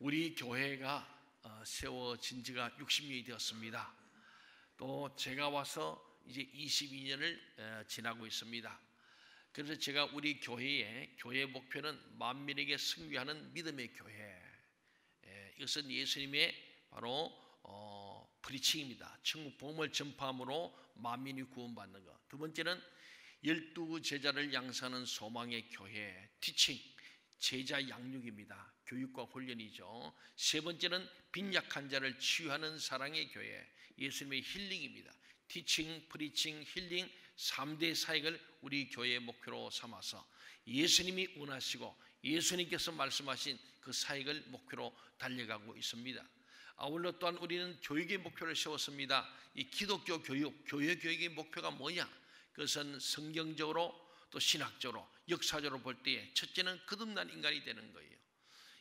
우리 교회가 세워진 지가 60년이 되었습니다. 또 제가 와서 이제 22년을 지나고 있습니다. 그래서 제가 우리 교회의 목표는 만민에게 승리하는 믿음의 교회. 이것은 예수님의 바로 프리칭입니다. 천국 복음을 전파함으로 만민이 구원받는 것. 두 번째는 12 제자를 양성하는 소망의 교회, 티칭, 제자 양육입니다. 교육과 훈련이죠. 세 번째는 빈약한 자를 치유하는 사랑의 교회, 예수님의 힐링입니다. 티칭, 프리칭, 힐링 3대 사역을 우리 교회의 목표로 삼아서 예수님이 원하시고 예수님께서 말씀하신 그 사역을 목표로 달려가고 있습니다. 아울러 또한 우리는 교육의 목표를 세웠습니다. 이 기독교 교육, 교회 교육의 목표가 뭐냐? 그것은 성경적으로 또 신학적으로 역사적으로 볼 때에 첫째는 거듭난 인간이 되는 거예요.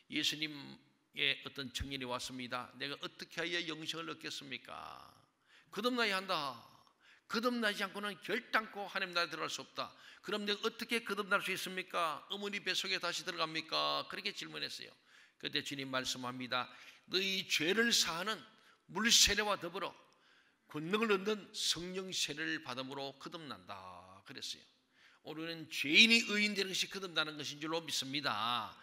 예수님의 어떤 청년이 왔습니다. 내가 어떻게 하여 영생을 얻겠습니까? 거듭나야 한다. 거듭나지 않고는 결단코 하나님 나라에 들어갈 수 없다. 그럼 내가 어떻게 거듭날 수 있습니까? 어머니 뱃속에 다시 들어갑니까? 그렇게 질문했어요. 그때 주님 말씀합니다. 너희 죄를 사하는 물 세례와 더불어 권능을 얻는 성령 세례를 받음으로 거듭난다 그랬어요. 우리는 죄인이 의인 되는 것이 거듭나는 것인 줄로 믿습니다.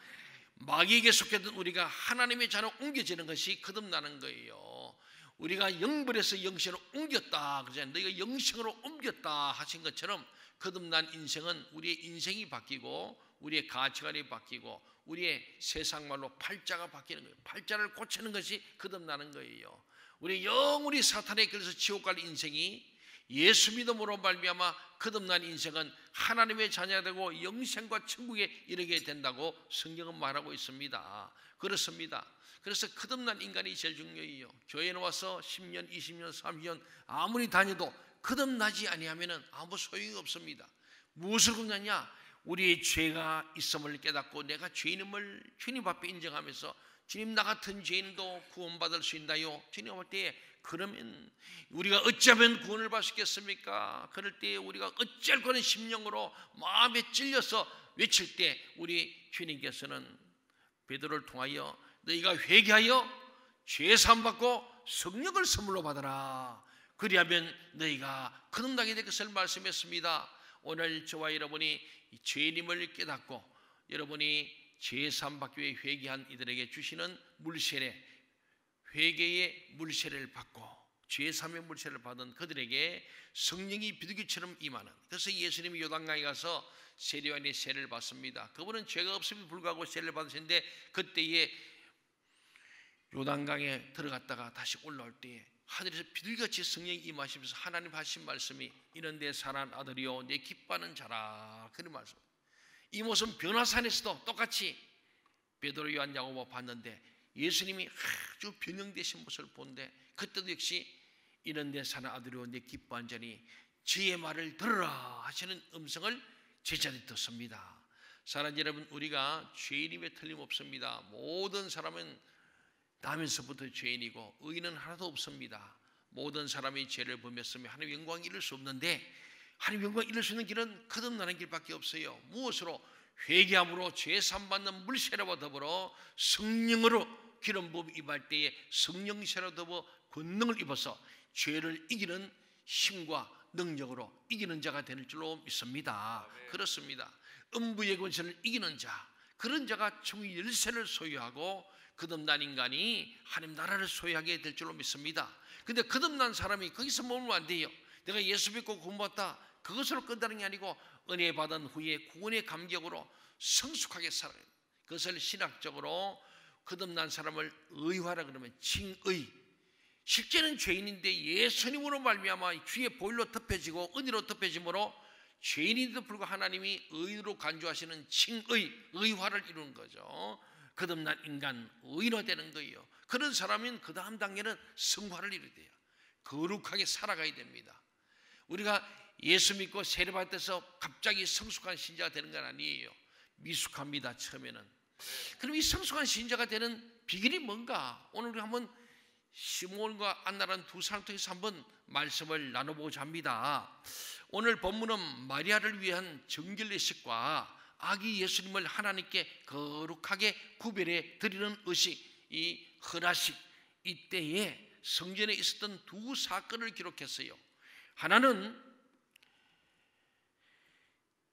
마귀에게 속했던 우리가 하나님의 자녀로 옮겨지는 것이 거듭나는 거예요. 우리가 영벌에서 영생으로 옮겼다 그러잖아요. 너희가 영생으로 옮겼다 하신 것처럼 거듭난 인생은 우리의 인생이 바뀌고 우리의 가치관이 바뀌고 우리의 세상말로 팔자가 바뀌는 거예요. 팔자를 고치는 것이 거듭나는 거예요. 우리 영원히 사탄에 걸려서 지옥 갈 인생이 예수 믿음으로 말미암아 거듭난 인생은 하나님의 자녀가 되고 영생과 천국에 이르게 된다고 성경은 말하고 있습니다. 그렇습니다. 그래서 거듭난 인간이 제일 중요해요. 교회에 와서 10년, 20년, 30년 아무리 다녀도 거듭나지 아니하면 아무 소용이 없습니다. 무엇을 거듭나냐? 우리의 죄가 있음을 깨닫고 내가 죄인임을 주님 앞에 인정하면서 주님 나 같은 죄인도 구원받을 수 있나요? 주님 올 때에 그러면 우리가 어찌하면 구원을 받을 수 있겠습니까? 그럴 때에 우리가 어찌할 거는 심령으로 마음에 찔려서 외칠 때 우리 주님께서는 베드로를 통하여 너희가 회개하여 죄사함 받고 성령을 선물로 받아라. 그리하면 너희가 거듭나게 될 것을 말씀했습니다. 오늘 저와 여러분이 죄인임을 깨닫고 여러분이 죄사함 받기 위해 회개한 이들에게 주시는 물세례, 회개의 물세례를 받고 죄사함의 물세례를 받은 그들에게 성령이 비둘기처럼 임하는, 그래서 예수님이 요단강에 가서 세례요한의 세례를 받습니다. 그분은 죄가 없음에도 불구하고 세례를 받으셨는데 그때에 요단강에 들어갔다가 다시 올라올 때에 하늘에서 비둘기같이 성령이 임하시면서 하나님 하신 말씀이 이런 내 사랑하는 아들이요 내 기뻐하는 자라, 그런 말씀. 이 모습은 변화산에서도 똑같이 베드로, 요한, 야고보 봤는데 예수님이 아주 변형되신 모습을 보는데 그때도 역시 이런 내 사랑하는 아들이요 내 기뻐하는 자니 주의 말을 들으라 하시는 음성을 제자들이 듣습니다. 사랑하는 여러분, 우리가 죄인임에 틀림없습니다. 모든 사람은 나면서부터 죄인이고 의인은 하나도 없습니다. 모든 사람이 죄를 범했으면 하나님 영광을 이룰 수 없는데 하나님 영광을 이룰 수 있는 길은 거듭나는 길밖에 없어요. 무엇으로? 회개함으로 죄사함 받는 물세례와 더불어 성령으로 기름 부음 임할 때에 성령 세례와 더불어 권능을 입어서 죄를 이기는 힘과 능력으로 이기는 자가 되는 줄로 믿습니다. 그렇습니다. 음부의 권세를 이기는 자, 그런 자가 천국 열쇠를 소유하고 거듭난 인간이 하나님 나라를 소유하게 될 줄로 믿습니다. 근데 거듭난 사람이 거기서 머물면 안 돼요. 내가 예수 믿고 구원받다 그것으로 끝나는 게 아니고 은혜 받은 후에 구원의 감격으로 성숙하게 살아요. 그것을 신학적으로 거듭난 사람을 의화라 그러면 칭의. 실제는 죄인인데 예수님으로 말미암아 주의 보혈로 덮여지고 은혜로 덮여짐으로 죄인인데도 불구하고 하나님이 의로 간주하시는 칭의, 의화를 이루는 거죠. 거듭난 인간, 의인화 되는 거예요. 그런 사람은 그 다음 단계는 성화를 이루어야 돼요. 거룩하게 살아가야 됩니다. 우리가 예수 믿고 세례받을 때서 갑자기 성숙한 신자가 되는 건 아니에요. 미숙합니다, 처음에는. 그럼 이 성숙한 신자가 되는 비결이 뭔가? 오늘 우리 한번 시몬과 안나라는 두 사람 통해서 한번 말씀을 나눠보고자 합니다. 오늘 본문은 마리아를 위한 정결례식과 아기 예수님을 하나님께 거룩하게 구별해 드리는 의식, 이 헌화식 이때에 성전에 있었던 두 사건을 기록했어요. 하나는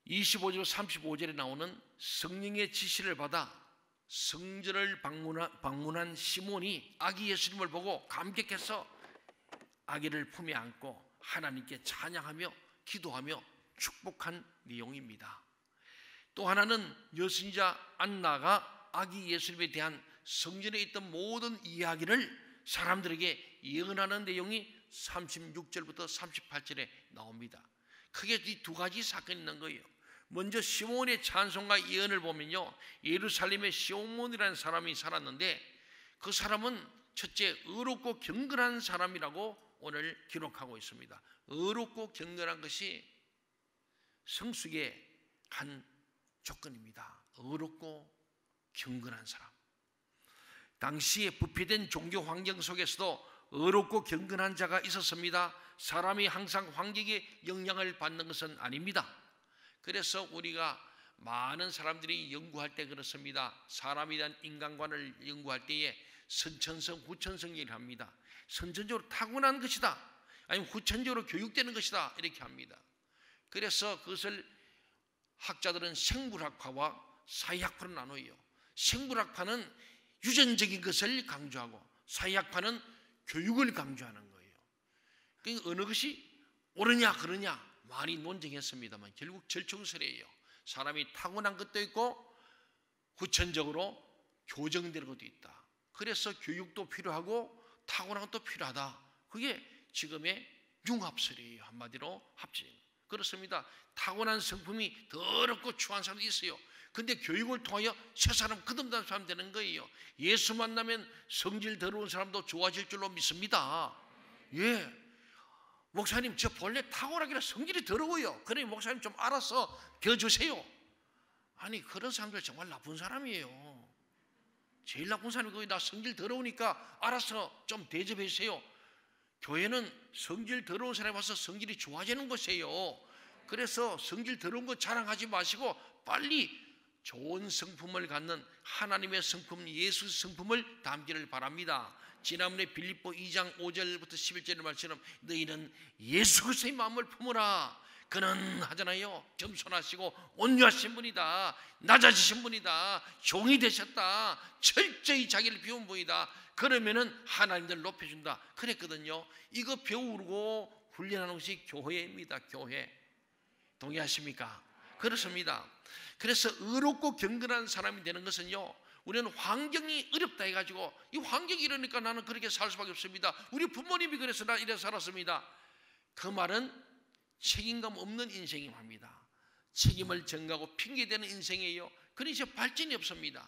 25절 35절에 나오는 성령의 지시를 받아 성전을 방문한 시몬이 아기 예수님을 보고 감격해서 아기를 품에 안고 하나님께 찬양하며 기도하며 축복한 내용입니다. 또 하나는 여순자 안나가 아기 예수님에 대한 성전에 있던 모든 이야기를 사람들에게 예언하는 내용이 36절부터 38절에 나옵니다. 크게 이 두 가지 사건이 있는 거예요. 먼저 시몬의 찬송과 예언을 보면요, 예루살렘에 시몬이라는 사람이 살았는데 그 사람은 첫째 의롭고 경건한 사람이라고 오늘 기록하고 있습니다. 의롭고 경건한 것이 성숙의 한 조건입니다. 의롭고 경건한 사람. 당시에 부패된 종교 환경 속에서도 의롭고 경건한 자가 있었습니다. 사람이 항상 환경에 영향을 받는 것은 아닙니다. 그래서 우리가 많은 사람들이 연구할 때 그렇습니다. 사람에 대한 인간관을 연구할 때에 선천성, 후천성 얘기를 합니다. 선천적으로 타고난 것이다, 아니면 후천적으로 교육되는 것이다, 이렇게 합니다. 그래서 그것을 학자들은 생물학파와 사회학파로 나눠요. 생물학파는 유전적인 것을 강조하고 사회학파는 교육을 강조하는 거예요. 그러니까 어느 것이 옳으냐 그러냐 많이 논쟁했습니다만 결국 절충설이에요. 사람이 타고난 것도 있고 후천적으로 교정되는 것도 있다. 그래서 교육도 필요하고 타고난 것도 필요하다. 그게 지금의 융합설이에요. 한마디로 합친. 그렇습니다. 타고난 성품이 더럽고 추한 사람도 있어요. 근데 교육을 통하여 새 사람, 거듭난 사람 되는 거예요. 예수 만나면 성질 더러운 사람도 좋아질 줄로 믿습니다. 예, 목사님 저 본래 타고나기라 성질이 더러워요. 그러니 목사님 좀 알아서 겨주세요. 아니 그런 사람들 정말 나쁜 사람이에요. 제일 나쁜 사람이 거기 나 성질 더러우니까 알아서 좀 대접해 주세요. 교회는 성질 더러운 사람이 와서 성질이 좋아지는 것이에요. 그래서 성질 더러운 거 자랑하지 마시고 빨리 좋은 성품을 갖는 하나님의 성품, 예수 성품을 담기를 바랍니다. 지난번에 빌립보 2장 5절부터 11절의 말씀처럼 너희는 예수 그리스도의 마음을 품으라. 그는 하잖아요, 겸손하시고 온유하신 분이다, 낮아지신 분이다, 종이 되셨다, 철저히 자기를 비운 분이다. 그러면은 하나님들 높여준다 그랬거든요. 이거 배우고 훈련하는 것이 교회입니다. 교회. 동의하십니까? 그렇습니다. 그래서 의롭고 경건한 사람이 되는 것은요, 우리는 환경이 어렵다 해가지고 이 환경이 이러니까 나는 그렇게 살 수밖에 없습니다. 우리 부모님이 그래서 나 이래 살았습니다. 그 말은 책임감 없는 인생이 합니다. 책임을 전가하고 핑계대는 인생이에요. 그러니 발전이 없습니다.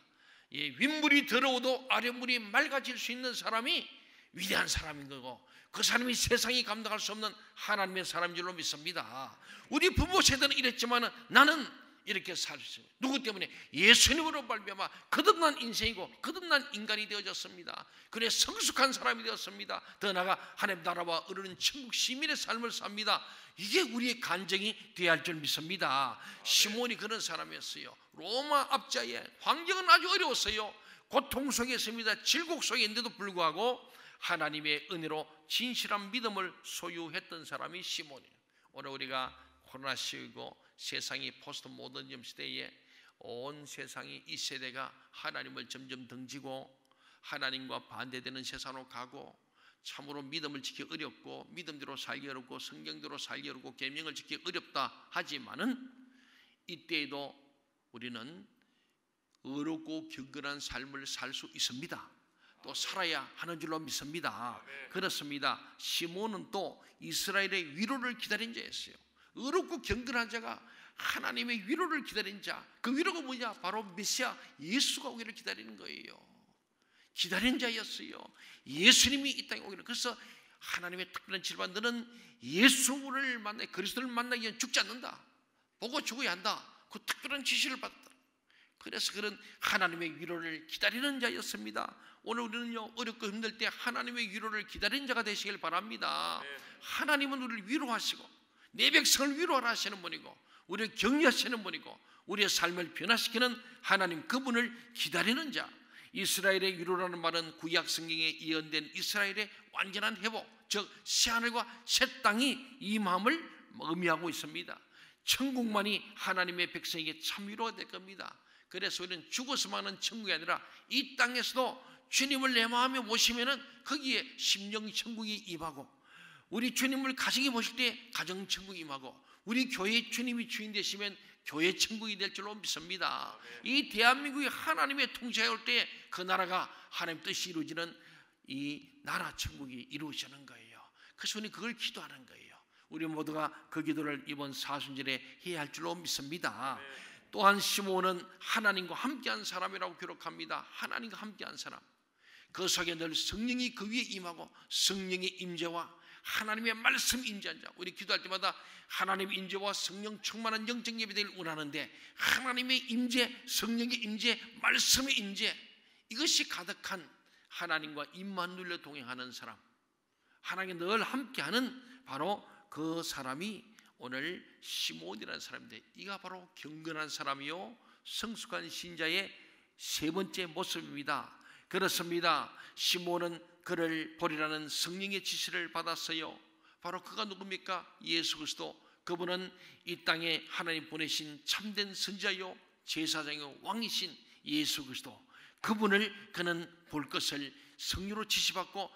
예, 윗물이 더러워도 아랫물이 맑아질 수 있는 사람이 위대한 사람인 거고 그 사람이 세상이 감당할 수 없는 하나님의 사람인 줄로 믿습니다. 우리 부모 세대는 이랬지만 나는 이렇게 살 수 있어요. 누구 때문에? 예수님으로 말미암아 거듭난 인생이고 거듭난 인간이 되어졌습니다. 그래 성숙한 사람이 되었습니다. 더 나아가 하나님 나라와 이르는 천국 시민의 삶을 삽니다. 이게 우리의 간증이 되어야 할 줄 믿습니다. 시몬이 그런 사람이었어요. 로마 압자에 환경은 아주 어려웠어요. 고통 속에 있습니다. 질곡 속에 있는데도 불구하고 하나님의 은혜로 진실한 믿음을 소유했던 사람이 시몬이에요. 오늘 우리가 코로나 시기고 세상이 포스트 모더니즘 시대에 온 세상이 이 세대가 하나님을 점점 등지고 하나님과 반대되는 세상으로 가고 참으로 믿음을 지키기 어렵고 믿음대로 살기 어렵고 성경대로 살기 어렵고 계명을 지키기 어렵다 하지만은 이때에도 우리는 의롭고 경건한 삶을 살 수 있습니다. 또 살아야 하는 줄로 믿습니다. 그렇습니다. 시몬은 또 이스라엘의 위로를 기다린 자였어요. 의롭고 경건한 자가 하나님의 위로를 기다린 자, 그 위로가 뭐냐? 바로 메시아 예수가 오기를 기다리는 거예요. 기다린 자였어요. 예수님이 이 땅에 오기를. 그래서 하나님의 특별한 질반 너는 예수를 만나 그리스도를 만나기 위해 죽지 않는다. 보고 죽어야 한다. 그 특별한 지시를 받았다. 그래서 그런 하나님의 위로를 기다리는 자였습니다. 오늘 우리는요 어렵고 힘들 때 하나님의 위로를 기다리는 자가 되시길 바랍니다. 하나님은 우리를 위로하시고 내 백성을 위로하라 하시는 분이고 우리를 격려하시는 분이고 우리의 삶을 변화시키는 하나님 그분을 기다리는 자, 이스라엘의 위로라는 말은 구약 성경에 예언된 이스라엘의 완전한 회복, 즉 새하늘과 새 땅이 임함을 의미하고 있습니다. 천국만이 하나님의 백성에게 참 위로가 될 겁니다. 그래서 우리는 죽어서만은 천국이 아니라 이 땅에서도 주님을 내 마음에 모시면은 거기에 심령 천국이 임하고, 우리 주님을 가정에 모실 때 가정 천국이 임하고, 우리 교회 주님이 주인 되시면 교회 천국이 될 줄로 믿습니다. 이 대한민국이 하나님의 통치에 올 때 그 나라가 하나님 뜻이 이루어지는 이 나라 천국이 이루어지는 거예요. 그래서 우리는 그걸 기도하는 거예요. 우리 모두가 그 기도를 이번 사순절에 해야 할 줄로 믿습니다. 또한 시몬은 하나님과 함께한 사람이라고 기록합니다. 하나님과 함께한 사람, 그 속에 늘 성령이 그 위에 임하고 성령의 임재와 하나님의 말씀 임재한 자, 우리 기도할 때마다 하나님의 임재와 성령 충만한 영적 예배를 원하는데 하나님의 임재, 성령의 임재, 말씀의 임재, 이것이 가득한 하나님과 입만 눌려 동행하는 사람, 하나님과 늘 함께하는 바로 그 사람이 오늘 시몬이라는 사람인데, 이가 바로 경건한 사람이요 성숙한 신자의 세 번째 모습입니다. 그렇습니다. 시몬은 그를 보리라는 성령의 지시를 받았어요. 바로 그가 누굽니까? 예수 그리스도. 그분은 이 땅에 하나님 보내신 참된 선지자요 제사장요 왕이신 예수 그리스도. 그분을 그는 볼 것을 성령으로 지시받고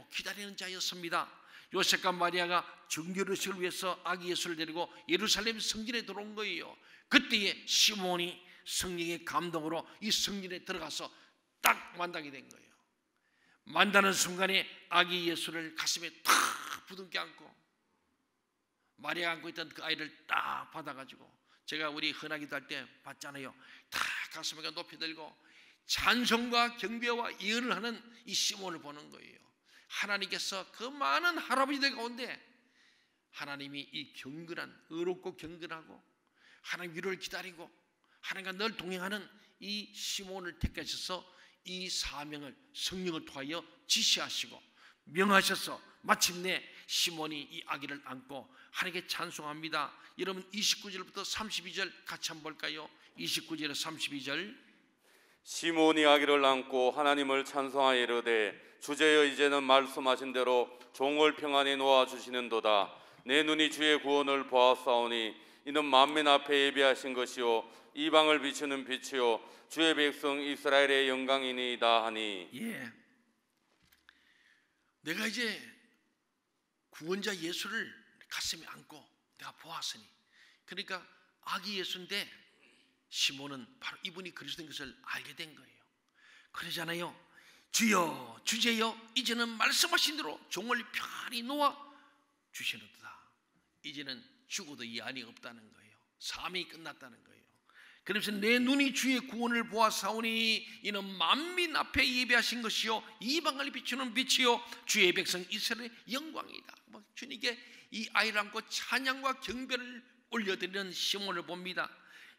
기다리는 자였습니다. 요셉과 마리아가 정결의식을 위해서 아기 예수를 데리고 예루살렘 성전에 들어온 거예요. 그때에 시몬이 성령의 감동으로 이 성전에 들어가서 딱 만나게 된 거예요. 만나는 순간에 아기 예수를 가슴에 탁 부둥켜 안고, 마리아가 안고 있던 그 아이를 딱 받아가지고, 제가 우리 흔하기도 할 때 봤잖아요. 탁 가슴에 높이 들고 찬송과 경배와 예언을 하는 이 시몬을 보는 거예요. 하나님께서 그 많은 할아버지들 가운데 하나님이 이 경건한, 의롭고 경건하고 하나님 위로를 기다리고 하나님과 늘 동행하는 이 시몬을 택하셔서 이 사명을 성령을 통하여 지시하시고 명하셔서 마침내 시몬이 이 아기를 안고 하나님께 찬송합니다. 여러분 29절부터 32절 같이 한번 볼까요? 29절에서 32절. 시몬이 아기를 안고 하나님을 찬송하여 이르되, 주제여 이제는 말씀하신 대로 종을 평안히 놓아주시는도다. 내 눈이 주의 구원을 보았사오니 이는 만민 앞에 예비하신 것이요 이방을 비추는 빛이요 주의 백성 이스라엘의 영광이니이다 하니. 내가 이제 구원자 예수를 가슴에 안고 내가 보았으니, 그러니까 아기 예수인데 시몬은 바로 이분이 그리스도인 것을 알게 된 거예요. 그러잖아요. 주여 주제여 이제는 말씀하신 대로 종을 편히 놓아 주시는도다. 이제는 죽어도 이 안이 없다는 거예요. 삶이 끝났다는 거예요. 그래서 내 눈이 주의 구원을 보았사오니 이는 만민 앞에 예배하신 것이요 이방을 비추는 빛이요 주의 백성 이스라엘의 영광이다. 주님께 이 아이를 안고 찬양과 경배를 올려드리는 시몬을 봅니다.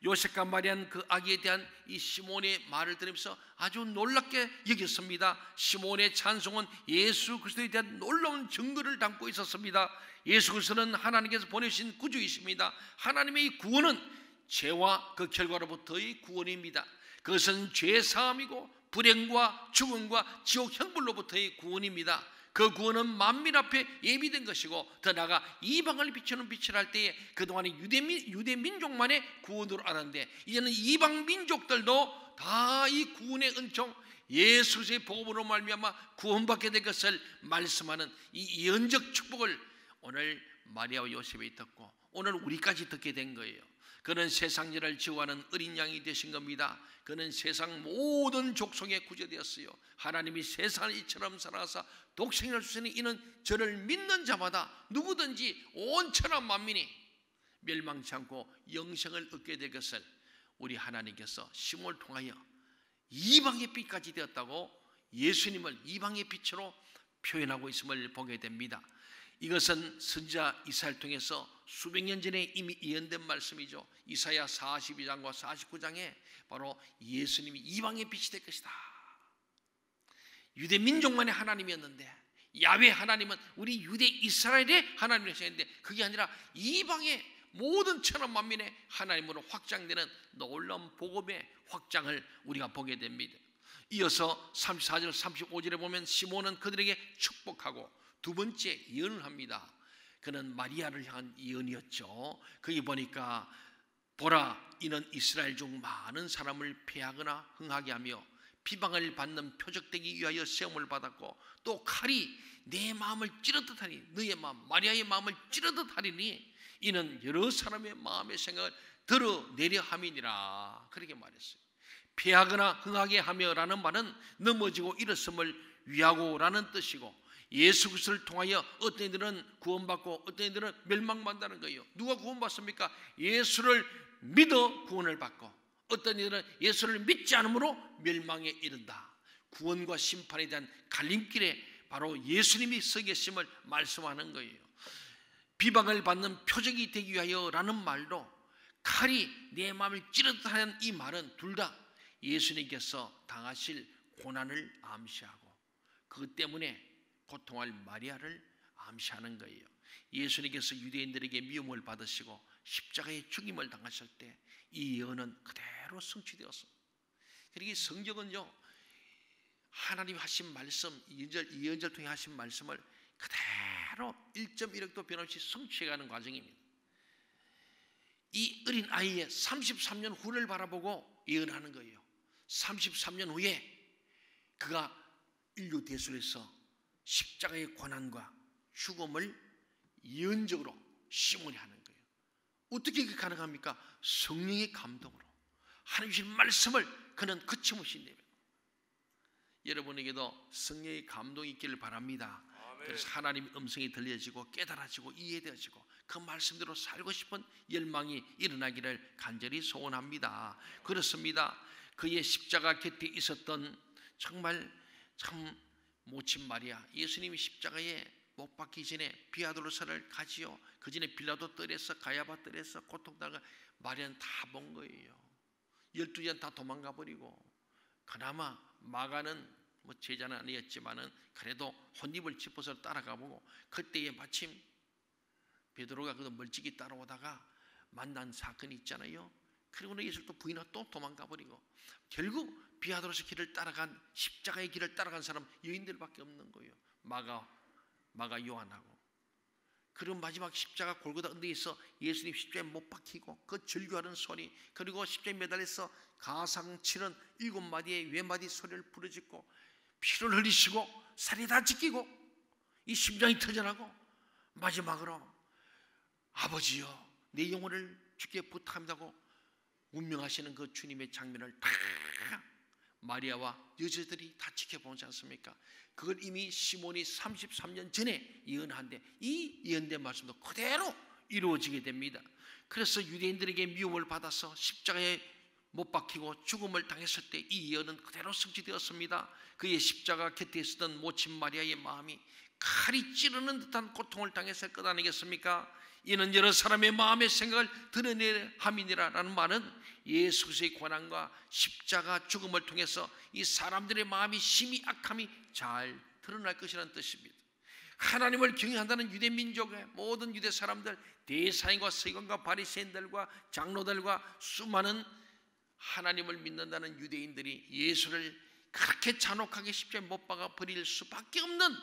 요셉과 마리아는 그 아기에 대한 이 시몬의 말을 들으면서 아주 놀랍게 여겼습니다. 시몬의 찬송은 예수 그리스도에 대한 놀라운 증거를 담고 있었습니다. 예수 그리스도는 하나님께서 보내신 구주이십니다. 하나님의 이 구원은 죄와 그 결과로부터의 구원입니다. 그것은 죄 사함이고 불행과 죽음과 지옥 형벌로부터의 구원입니다. 그 구원은 만민 앞에 예비된 것이고, 더 나아가 이방을 비추는 빛을 할 때에 그동안의 유대 민족만의 구원으로 알았는데 이제는 이방 민족들도 다 이 구원의 은총 예수의 복음으로 말미암아 구원받게 될 것을 말씀하는 이 예언적 축복을 오늘 마리아와 요셉이 듣고 오늘 우리까지 듣게 된 거예요. 그는 세상일을 지워하는 어린 양이 되신 겁니다. 그는 세상 모든 족속에 구제되었어요. 하나님이 세상을 이처럼 살아서 독생을 주시니 이는 저를 믿는 자마다 누구든지 온 천하 만민이 멸망치 않고 영생을 얻게 될 것을 우리 하나님께서 시몬을 통하여 이방의 빛까지 되었다고 예수님을 이방의 빛으로 표현하고 있음을 보게 됩니다. 이것은 선지자 이사야를 통해서 수백 년 전에 이미 예언된 말씀이죠. 이사야 42장과 49장에 바로 예수님이 이방의 빛이 될 것이다. 유대 민족만의 하나님이었는데 야훼 하나님은 우리 유대 이스라엘의 하나님이셨는데 그게 아니라 이방의 모든 천하 만민의 하나님으로 확장되는 놀라운 복음의 확장을 우리가 보게 됩니다. 이어서 34절 35절에 보면 시몬은 그들에게 축복하고 두 번째 예언을 합니다. 그는 마리아를 향한 예언이었죠. 거기 보니까 보라, 이는 이스라엘 중 많은 사람을 패하거나 흥하게 하며 비방을 받는 표적되기 위하여 시험을 받았고 또 칼이 내 마음을 찌르듯 하니, 너의 마음, 마리아의 마음을 찌르듯 하리니 이는 여러 사람의 마음의 생각을 드러내려 함이니라. 그렇게 말했어요. 패하거나 흥하게 하며 라는 말은 넘어지고 일었음을 위하고 라는 뜻이고, 예수 그리스도를 통하여 어떤 이들은 구원받고 어떤 이들은 멸망받는다는 거예요. 누가 구원받습니까? 예수를 믿어 구원을 받고, 어떤 이들은 예수를 믿지 않으므로 멸망에 이른다. 구원과 심판에 대한 갈림길에 바로 예수님이 서 계심을 말씀하는 거예요. 비방을 받는 표적이 되기 위하여 라는 말도, 칼이 내 마음을 찌르듯 하는 이 말은 둘 다 예수님께서 당하실 고난을 암시하고 그것 때문에 고통할 마리아를 암시하는 거예요. 예수님께서 유대인들에게 미움을 받으시고 십자가의 죽임을 당하실 때 이 예언은 그대로 성취되었습니다. 그러기 성경은요, 하나님이 하신 말씀, 예언자를 통해 하신 말씀을 그대로 1.1획도 변함없이 성취해가는 과정입니다. 이 어린 아이의 33년 후를 바라보고 예언하는 거예요. 33년 후에 그가 인류 대수에서 십자가의 고난과 죽음을 예언적으로 시몬이 하는 거예요. 어떻게 그게 가능합니까? 성령의 감동으로 하나님 주신 말씀을 그는 거침없이 내뱉고, 여러분에게도 성령의 감동이 있기를 바랍니다. 그래서 하나님의 음성이 들려지고 깨달아지고 이해되어지고 그 말씀대로 살고 싶은 열망이 일어나기를 간절히 소원합니다. 그렇습니다. 그의 십자가 곁에 있었던 정말 참 모친 마리아, 예수님이 십자가에 못 박기 전에 비아돌로사를 가지요. 그 전에 빌라도 뜰에서 가야바 뜰에서 고통당한 마리아는 다 본 거예요. 12년 다 도망가 버리고, 그나마 마가는 뭐 제자는 아니었지만은 그래도 혼입을 짚어서 따라가 보고, 그때에 마침 베드로가 그도 멀찍이 따라오다가 만난 사건이 있잖아요. 그리고는 예수를 또 부인하고 또 도망가 버리고, 결국 비아돌로스 길을 따라간, 십자가의 길을 따라간 사람 여인들밖에 없는 거예요. 마가 요한하고. 그리고 마지막 십자가 골고다 언덕에서 예수님 십자가에 못 박히고 그 절규하는 소리, 그리고 십자가에 매달려서 가상 치는 7마디의 외마디 소리를 부르짖고 피를 흘리시고 살이 다 찢기고 이 심장이 터져나고 마지막으로 아버지여 내 영혼을 주께 부탁합니다고 운명하시는 그 주님의 장면을 다 마리아와 여자들이 다 지켜보지 않습니까? 그걸 이미 시몬이 33년 전에 예언한데 이 예언된 말씀도 그대로 이루어지게 됩니다. 그래서 유대인들에게 미움을 받아서 십자가에 못 박히고 죽음을 당했을 때 이 예언은 그대로 성취되었습니다. 그의 십자가 곁에 있었던 모친 마리아의 마음이 칼이 찌르는 듯한 고통을 당했을 것 아니겠습니까? 이는 여러 사람의 마음의 생각을 드러내려 함이니라라는 말은 예수 그리스도의 고난과 십자가 죽음을 통해서 이 사람들의 마음이 심히 악함이 잘 드러날 것이라는 뜻입니다. 하나님을 경외한다는 유대 민족의 모든 유대 사람들, 대사인과 서기관과 바리새인들과 장로들과 수많은 하나님을 믿는다는 유대인들이 예수를 그렇게 잔혹하게 십자가에 못 박아 버릴 수밖에 없는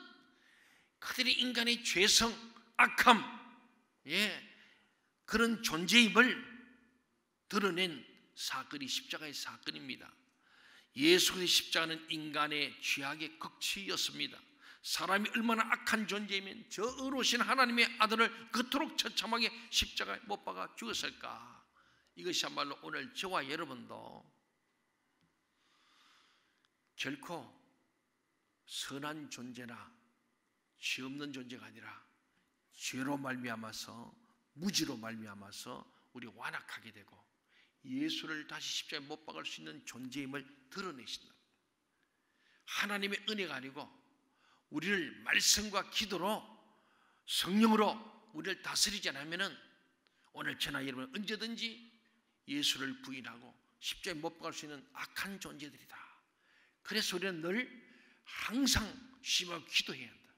그들의 인간의 죄성, 악함, 그런 존재임을 드러낸 사건이 십자가의 사건입니다. 예수 그리스도의 십자가는 인간의 죄악의 극치였습니다. 사람이 얼마나 악한 존재이면 저 의로우신 하나님의 아들을 그토록 처참하게 십자가에 못 박아 죽었을까? 이것이야말로 오늘 저와 여러분도 결코 선한 존재나 죄 없는 존재가 아니라 죄로 말미암아서, 무지로 말미암아서 우리 완악하게 되고 예수를 다시 십자가에 못 박을 수 있는 존재임을 드러내신다. 하나님의 은혜가 아니고 우리를 말씀과 기도로, 성령으로 우리를 다스리지 않으면 오늘 저나 여러분 언제든지 예수를 부인하고 십자가에 못 박을 수 있는 악한 존재들이다. 그래서 우리는 늘 항상 심하게 기도해야 한다.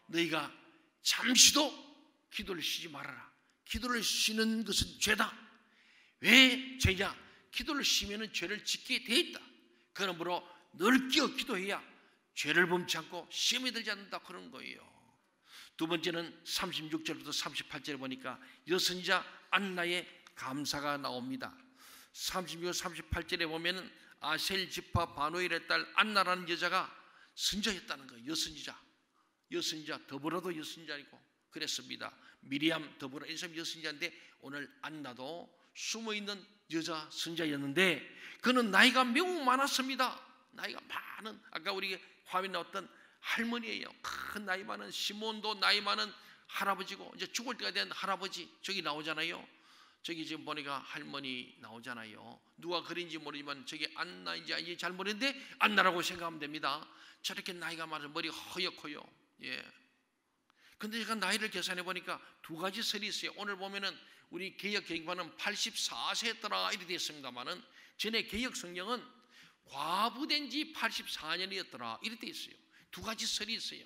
너희가 잠시도 기도를 쉬지 말아라. 기도를 쉬는 것은 죄다. 왜 죄냐? 기도를 쉬면 죄를 짓게 돼 있다. 그러므로 늘 끼어 기도해야 죄를 범치 않고 시험에 들지 않는다 그런 거예요. 두 번째는 36절부터 38절에 보니까 여선자 안나의 감사가 나옵니다. 36, 38절에 보면은 아셀 지파 바누엘의 딸 안나라는 여자가 선자였다는 거예요. 여선자 더불어도 여선자이고 그랬습니다. 미리암 더불어 이 사람 여선자인데 오늘 안나도 숨어있는 여자 선자였는데 그는 나이가 매우 많았습니다. 나이가 많은, 아까 우리 화면에 나왔던 할머니예요. 큰 나이 많은 시몬도 나이 많은 할아버지고 이제 죽을 때가 된 할아버지 저기 나오잖아요. 저기 지금 보니까 할머니 나오잖아요. 누가 그린지 모르지만 저기 안나인지 아닌지 잘 모르는데 안나라고 생각하면 됩니다. 저렇게 나이가 많은 머리 허옇고요. 예. 근데 제가 나이를 계산해 보니까 두 가지 설이 있어요. 오늘 보면은 우리 개역 개혁판은 84세였더라 이렇게 되어 있습니다만은 전에 개역 성경은 과부된 지 84년이었더라 이렇게 되어 있어요. 두 가지 설이 있어요.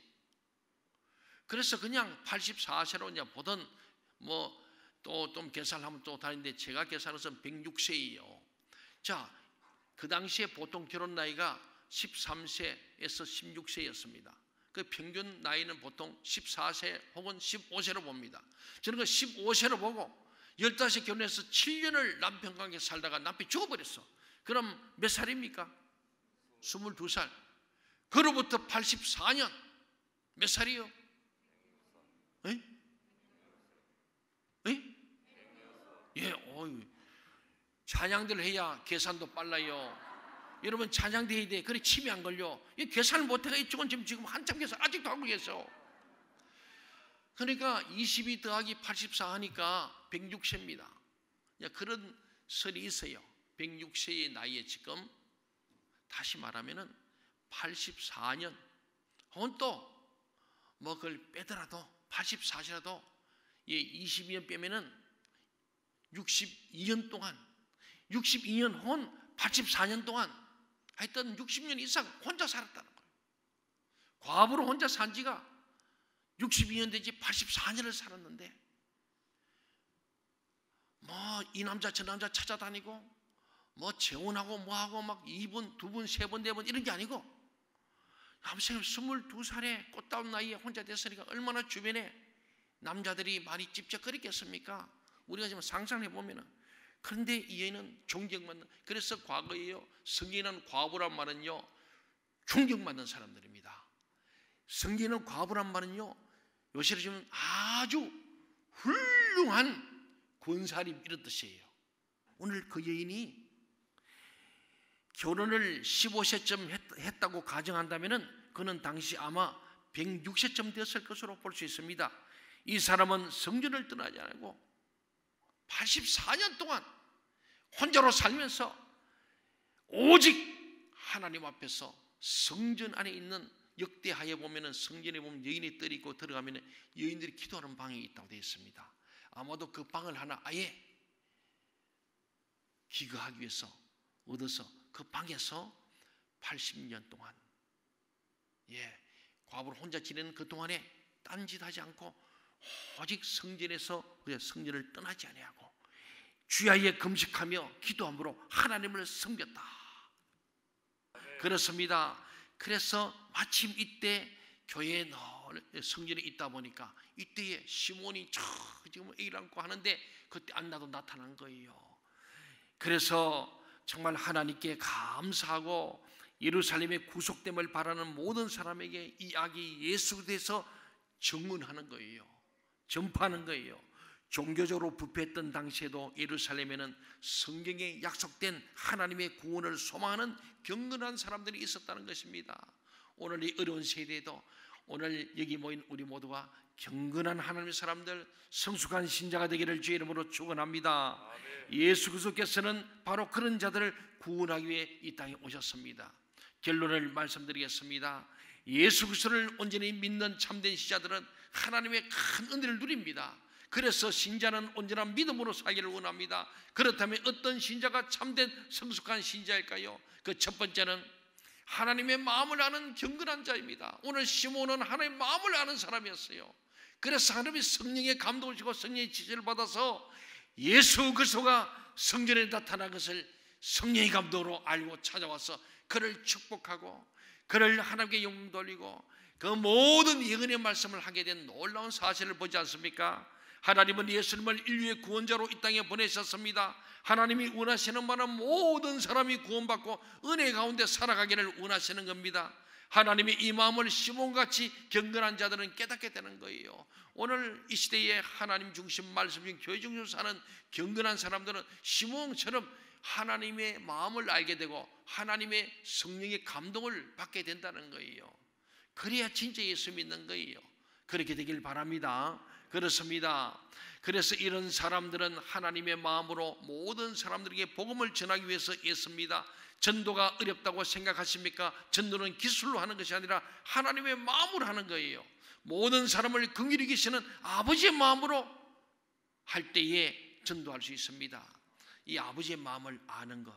그래서 그냥 84세로 이제 보던 뭐 또 좀 계산하면 또 다른데 제가 계산해서 106세예요. 자, 그 당시에 보통 결혼 나이가 13세에서 16세였습니다. 그 평균 나이는 보통 14세 혹은 15세로 봅니다. 저는 그 15세로 보고 15세 결혼해서 7년을 남편과 함께 살다가 남편이 죽어버렸어. 그럼 몇 살입니까? 22살. 그로부터 84년 몇 살이요? 에? 에? 예, 어이. 찬양들 해야 계산도 빨라요. 여러분 찬양도 해야 돼. 그래 침이 안 걸려. 이 계산을 못해가 이쪽은 지금 한참 계산 아직도 하고 계셔. 그러니까 22 더하기 84 하니까 106세입니다. 그런 설이 있어요. 106세의 나이에 지금 다시 말하면은 84년 혹은 또 뭐 그걸 빼더라도 84세라도 22년 빼면은 62년 동안 62년 혹은 84년 동안 하여튼 60년 이상 혼자 살았다는 거예요. 과부로 혼자 산 지가 62년 되지 84년을 살았는데 뭐 이 남자 저 남자 찾아다니고 뭐 재혼하고 뭐하고 막 2분, 2분, 3번, 4번 이런 게 아니고 남생 22살에 꽃다운 나이에 혼자 됐으니까 얼마나 주변에 남자들이 많이 찝쩍거렸겠습니까? 우리가 지금 상상해 보면은. 그런데 이 여인은 존경받는, 그래서 과거에요 성경에는 과부란 말은요 존경받는 사람들입니다. 성경에는 과부란 말은요 요새로 지금 아주 훌륭한 권사님 이런 뜻이에요. 오늘 그 여인이 결혼을 15세쯤 했다고 가정한다면은 그는 당시 아마 106세쯤 되었을 것으로 볼 수 있습니다. 이 사람은 성전을 떠나지 않고 84년 동안 혼자로 살면서 오직 하나님 앞에서 성전 안에 있는 역대하에 보면은 성전에 보면 여인의 뜰이 있고 들어가면 여인들이 기도하는 방이 있다고 되어 있습니다. 아마도 그 방을 하나 아예 기거하기 위해서 얻어서 그 방에서 80년 동안 과부를 혼자 지내는 그 동안에 딴짓하지 않고 오직 성전에서 성전을 떠나지 아니하고 주야에 금식하며 기도함으로 하나님을 섬겼다. 그렇습니다. 그래서 마침 이때 교회에 성전에 있다 보니까 이때에 시몬이 지금 애를 안고 하는데 그때 안나도 나타난 거예요. 그래서 정말 하나님께 감사하고 예루살렘의 구속됨을 바라는 모든 사람에게 이 아기 예수에 대해서 증언하는 거예요. 전파하는 거예요. 종교적으로 부패했던 당시에도 예루살렘에는 성경에 약속된 하나님의 구원을 소망하는 경건한 사람들이 있었다는 것입니다. 오늘 이 어려운 세대에도 오늘 여기 모인 우리 모두가 경건한 하나님의 사람들, 성숙한 신자가 되기를 주의 이름으로 축원합니다. 예수 그리스도께서는 바로 그런 자들을 구원하기 위해 이 땅에 오셨습니다. 결론을 말씀드리겠습니다. 예수 그리스도를 온전히 믿는 참된 신자들은 하나님의 큰 은혜를 누립니다. 그래서 신자는 온전한 믿음으로 살기를 원합니다. 그렇다면 어떤 신자가 참된 성숙한 신자일까요? 그 첫 번째는 하나님의 마음을 아는 경건한 자입니다. 오늘 시몬은 하나님의 마음을 아는 사람이었어요. 그래서 하나님의 성령의 감동을 주고 성령의 지시를 받아서 예수 그리스도가 성전에 나타난 것을 성령의 감동으로 알고 찾아와서 그를 축복하고 그를 하나님께 영광 돌리고 그 모든 예언의 말씀을 하게 된 놀라운 사실을 보지 않습니까? 하나님은 예수님을 인류의 구원자로 이 땅에 보내셨습니다. 하나님이 원하시는 바는 모든 사람이 구원받고 은혜 가운데 살아가기를 원하시는 겁니다. 하나님이 이 마음을 시몬같이 경건한 자들은 깨닫게 되는 거예요. 오늘 이 시대에 하나님 중심 말씀 중 교회 중심 사는 경건한 사람들은 시몬처럼 하나님의 마음을 알게 되고 하나님의 성령의 감동을 받게 된다는 거예요. 그래야 진짜 예수 믿는 거예요. 그렇게 되길 바랍니다. 그렇습니다. 그래서 이런 사람들은 하나님의 마음으로 모든 사람들에게 복음을 전하기 위해서 애씁니다. 전도가 어렵다고 생각하십니까? 전도는 기술로 하는 것이 아니라 하나님의 마음으로 하는 거예요. 모든 사람을 긍휼히 여기시는 아버지의 마음으로 할 때에 전도할 수 있습니다. 이 아버지의 마음을 아는 것,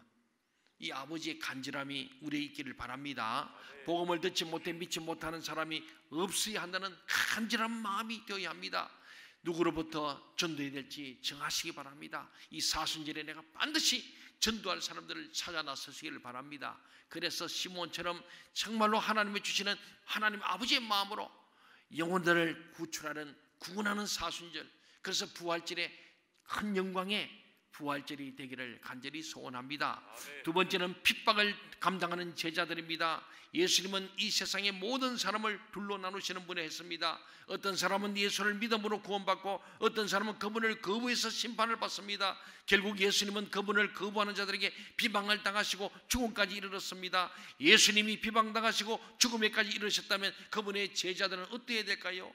이 아버지의 간절함이 우리에 있기를 바랍니다. 복음을 듣지 못해 믿지 못하는 사람이 없어야 한다는 간절한 마음이 되어야 합니다. 누구로부터 전도해야 될지 정하시기 바랍니다. 이 사순절에 내가 반드시 전도할 사람들을 찾아 나서시기를 바랍니다. 그래서 시몬처럼 정말로 하나님이 주시는 하나님 아버지의 마음으로 영혼들을 구출하는 구원하는 사순절, 그래서 부활절의 큰 영광의 부활절이 되기를 간절히 소원합니다. 두 번째는 핍박을 감당하는 제자들입니다. 예수님은 이 세상의 모든 사람을 둘로 나누시는 분이 했습니다. 어떤 사람은 예수를 믿음으로 구원받고 어떤 사람은 그분을 거부해서 심판을 받습니다. 결국 예수님은 그분을 거부하는 자들에게 비방을 당하시고 죽음까지 이르렀습니다. 예수님이 비방당하시고 죽음에까지 이르셨다면 그분의 제자들은 어떻게 해야 될까요?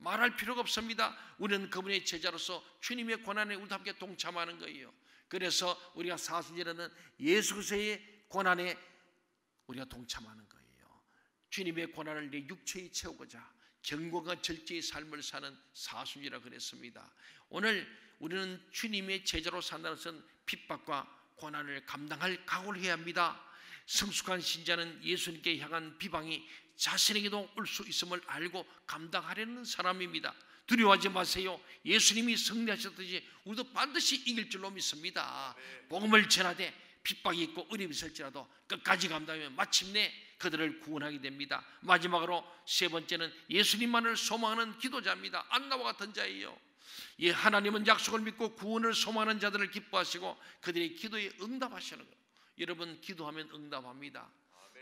말할 필요가 없습니다. 우리는 그분의 제자로서 주님의 고난에 우리도 함께 동참하는 거예요. 그래서 우리가 사순절에는 예수 그리스도의 고난에 우리가 동참하는 거예요. 주님의 고난을 내 육체에 채우고자 경건과 절제의 삶을 사는 사순절이라 그랬습니다. 오늘 우리는 주님의 제자로 산다는 것은 핍박과 고난을 감당할 각오를 해야 합니다. 성숙한 신자는 예수님께 향한 비방이 자신에게도 올 수 있음을 알고 감당하려는 사람입니다. 두려워하지 마세요. 예수님이 승리하셨듯이 우리도 반드시 이길 줄로 믿습니다. 복음을 전하되 핍박이 있고 어려움이 있을지라도 끝까지 감당하면 마침내 그들을 구원하게 됩니다. 마지막으로 세 번째는 예수님만을 소망하는 기도자입니다. 안나와 같은 자예요. 예, 하나님은 약속을 믿고 구원을 소망하는 자들을 기뻐하시고 그들의 기도에 응답하시는 거예요. 여러분, 기도하면 응답합니다.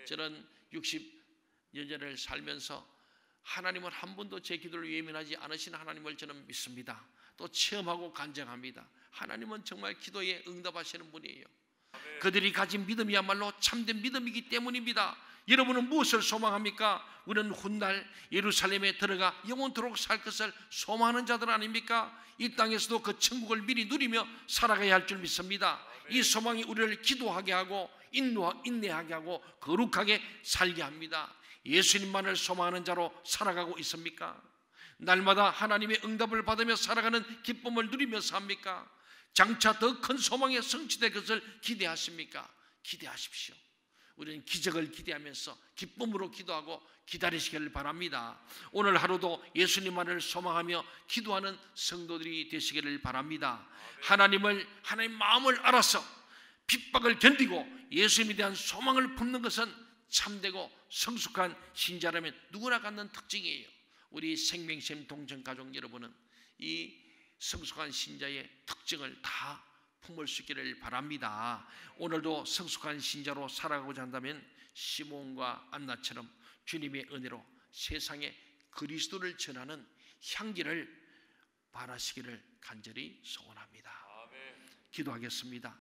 저는 60년을 살면서 하나님은 한 번도 제 기도를 외면하지 않으신 하나님을 저는 믿습니다. 또 체험하고 간증합니다. 하나님은 정말 기도에 응답하시는 분이에요. 그들이 가진 믿음이야말로 참된 믿음이기 때문입니다. 여러분은 무엇을 소망합니까? 우리는 훗날 예루살렘에 들어가 영원토록 살 것을 소망하는 자들 아닙니까? 이 땅에서도 그 천국을 미리 누리며 살아가야 할 줄 믿습니다. 이 소망이 우리를 기도하게 하고 인내하게 하고 거룩하게 살게 합니다. 예수님만을 소망하는 자로 살아가고 있습니까? 날마다 하나님의 응답을 받으며 살아가는 기쁨을 누리며 삽니까? 장차 더 큰 소망의 성취될 것을 기대하십니까? 기대하십시오. 우리는 기적을 기대하면서 기쁨으로 기도하고 기다리시기를 바랍니다. 오늘 하루도 예수님만을 소망하며 기도하는 성도들이 되시기를 바랍니다. 하나님의 마음을 알아서 핍박을 견디고 예수님에 대한 소망을 품는 것은 참되고 성숙한 신자라면 누구나 갖는 특징이에요. 우리 생명샘 동정가족 여러분은 이 성숙한 신자의 특징을 다 품을 수 있기를 바랍니다. 오늘도 성숙한 신자로 살아가고자 한다면 시몬과 안나처럼 주님의 은혜로 세상에 그리스도를 전하는 향기를 발하시기를 간절히 소원합니다. 기도하겠습니다.